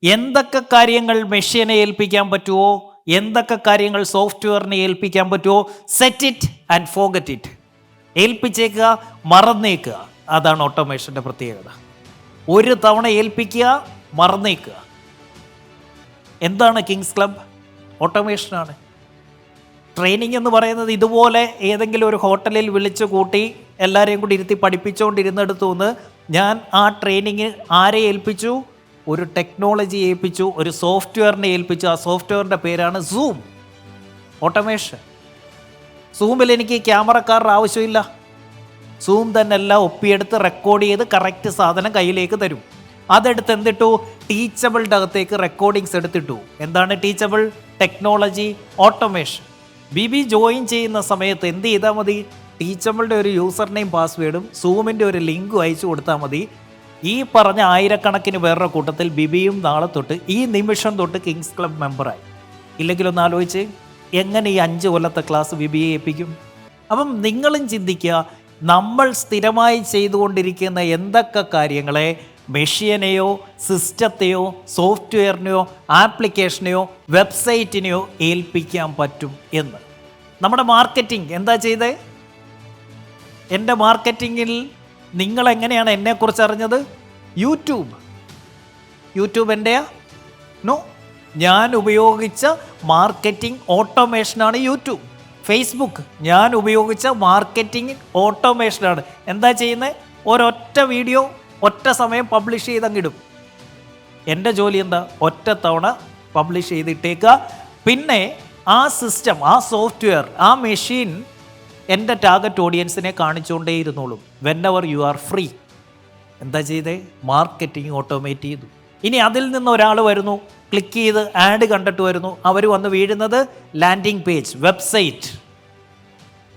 എന്തൊക്കെ കാര്യങ്ങൾ മെഷീനെ ഏൽപ്പിക്കാൻ പറ്റുമോ, എന്തൊക്കെ കാര്യങ്ങൾ സോഫ്റ്റ്വെയറിനെ ഏൽപ്പിക്കാൻ പറ്റുമോ, set it and forget it. ഏൽപ്പിച്ചേക്കുക, മറന്നേക്കുക. അതാണ് ഓട്ടോമേഷൻ്റെ പ്രത്യേകത. ഒരു തവണ ഏൽപ്പിക്കുക, മറന്നേക്കുക. എന്താണ് കിങ്സ് ക്ലബ്? ഓട്ടോമേഷനാണ്. ട്രെയിനിങ് എന്ന് പറയുന്നത് ഇതുപോലെ ഏതെങ്കിലും ഒരു ഹോട്ടലിൽ വിളിച്ചു കൂട്ടി എല്ലാവരെയും കൂടി ഇരുത്തി പഠിപ്പിച്ചുകൊണ്ടിരുന്നെടുത്തു നിന്ന് ഞാൻ ആ ട്രെയിനിങ് ആരെ ഏൽപ്പിച്ചു? ഒരു ടെക്നോളജി ഏൽപ്പിച്ചു, ഒരു സോഫ്റ്റ്വെയറിനെ ഏൽപ്പിച്ചു. ആ സോഫ്റ്റ്വെയറിൻ്റെ പേരാണ് സൂം. ഓട്ടോമേഷൻ. സൂമിൽ എനിക്ക് ക്യാമറക്കാരുടെ ആവശ്യമില്ല. സൂം തന്നെ എല്ലാം ഒപ്പിയെടുത്ത് റെക്കോർഡ് ചെയ്ത് കറക്റ്റ് സാധനം കയ്യിലേക്ക് തരും. അതെടുത്ത് എന്തിട്ടു? ടീച്ചബിളിൻ്റെ അകത്തേക്ക് റെക്കോർഡിങ്സ് എടുത്തിട്ടു. എന്താണ് teachable? Technology, automation. B join ചെയ്യുന്ന സമയത്ത് എന്ത് ചെയ്താൽ മതി? ടീച്ചബിളിൻ്റെ ഒരു യൂസർ നെയിം പാസ്വേഡും സൂമിൻ്റെ ഒരു ലിങ്കും അയച്ചു കൊടുത്താൽ മതി. ഈ പറഞ്ഞ ആയിരക്കണക്കിന് പേരുടെ കൂട്ടത്തിൽ ബിബിയും നാളെ തൊട്ട്, ഈ നിമിഷം തൊട്ട് കിങ്സ് ക്ലബ് മെമ്പറായി. ഇല്ലെങ്കിലൊന്ന് ആലോചിച്ച് എങ്ങനെ ഈ 5 കൊല്ലത്തെ ക്ലാസ് ബിബിയെ ഏൽപ്പിക്കും? അപ്പം നിങ്ങളും ചിന്തിക്കുക, നമ്മൾ സ്ഥിരമായി ചെയ്തുകൊണ്ടിരിക്കുന്ന എന്തൊക്കെ കാര്യങ്ങളെ മെഷീനെയോ സിസ്റ്റത്തെയോ സോഫ്റ്റ്വെയറിനെയോ ആപ്ലിക്കേഷനെയോ വെബ്സൈറ്റിനെയോ ഏൽപ്പിക്കാൻ പറ്റും എന്ന്. നമ്മുടെ മാർക്കറ്റിംഗ് എന്താ ചെയ്തേ? എൻ്റെ മാർക്കറ്റിങ്ങിൽ നിങ്ങളെങ്ങനെയാണ് എന്നെക്കുറിച്ച് അറിഞ്ഞത്? യൂട്യൂബ് എൻ്റെയാ? നോ, ഞാൻ ഉപയോഗിച്ച മാർക്കറ്റിംഗ് ഓട്ടോമേഷനാണ് യൂട്യൂബ്. ഫേസ്ബുക്ക് ഞാൻ ഉപയോഗിച്ച മാർക്കറ്റിംഗ് ഓട്ടോമേഷനാണ്. എന്താ ചെയ്യുന്നത്? ഒരൊറ്റ വീഡിയോ ഒറ്റ സമയം പബ്ലിഷ് ചെയ്തങ്ങിടും. എൻ്റെ ജോലി എന്താ? ഒറ്റ തവണ പബ്ലിഷ് ചെയ്തിട്ടേക്കുക. പിന്നെ ആ സിസ്റ്റം, ആ സോഫ്റ്റ്വെയർ, ആ മെഷീൻ എൻ്റെ ടാർഗറ്റ് ഓഡിയൻസിനെ കാണിച്ചുകൊണ്ടേയിരുന്നോളും. Whenever you are free. എന്താ ചെയ്തേ? മാർക്കറ്റിംഗ് ഓട്ടോമേറ്റ് ചെയ്തു. ഇനി അതിൽ നിന്ന് ഒരാൾ വരുന്നു, ക്ലിക്ക് ചെയ്ത് ആഡ് കണ്ടിട്ട് വരുന്നു. അവർ വന്ന് വീഴുന്നത് ലാൻഡിംഗ് പേജ്, വെബ്സൈറ്റ്.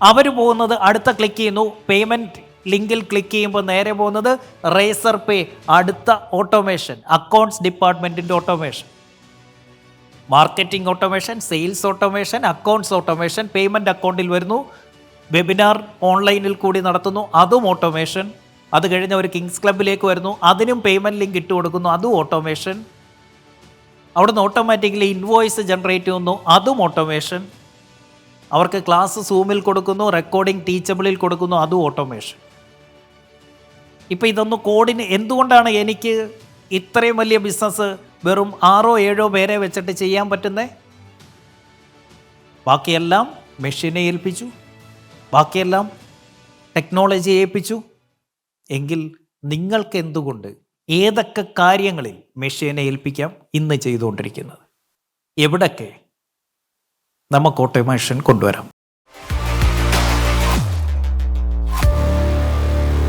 അവർ പോകുന്നത് അടുത്ത ക്ലിക്ക് ചെയ്യുന്നു, പേയ്മെൻറ്റ് ലിങ്കിൽ ക്ലിക്ക് ചെയ്യുമ്പോൾ നേരെ പോകുന്നത് റേസർ പേ, അടുത്ത ഓട്ടോമേഷൻ, അക്കൗണ്ട്സ് ഡിപ്പാർട്ട്മെൻറ്റിൻ്റെ automation. Marketing automation, sales automation, accounts automation, payment അക്കൗണ്ടിൽ വരുന്നു. വെബിനാർ ഓൺലൈനിൽ കൂടി നടത്തുന്നു, അതും ഓട്ടോമേഷൻ. അത് കഴിഞ്ഞ് ഒരു കിങ്സ് ക്ലബിലേക്ക് വരുന്നു, അതിനും പേയ്മെൻറ്റ് ലിങ്ക് ഇട്ട് കൊടുക്കുന്നു, അതും ഓട്ടോമേഷൻ. അവിടുന്ന് ഓട്ടോമാറ്റിക്കലി ഇൻവോയ്സ് ജനറേറ്റ് ചെയ്യുന്നു, അതും ഓട്ടോമേഷൻ. അവർക്ക് ക്ലാസ് സൂമിൽ കൊടുക്കുന്നു, റെക്കോർഡിംഗ് ടീച്ചബിളിൽ കൊടുക്കുന്നു, അതും ഓട്ടോമേഷൻ. ഇപ്പോൾ ഇതൊന്ന് കോഡിന് എന്തുകൊണ്ടാണ് എനിക്ക് ഇത്രയും വലിയ ബിസിനസ് വെറും 6-7 പേരെ വെച്ചിട്ട് ചെയ്യാൻ പറ്റുന്നത്? ബാക്കിയെല്ലാം മെഷീനെ ഏൽപ്പിച്ചു, ബാക്കിയെല്ലാം ടെക്നോളജി ഏൽപ്പിച്ചു. എങ്കിൽ നിങ്ങൾക്ക് എന്തുകൊണ്ട് ഏതൊക്കെ കാര്യങ്ങളിൽ മെഷീനെ ഏൽപ്പിക്കാം ഇന്ന് ചെയ്തുകൊണ്ടിരിക്കുന്നത്? എവിടൊക്കെ നമുക്ക് ഓട്ടോമേഷൻ കൊണ്ടുവരാം?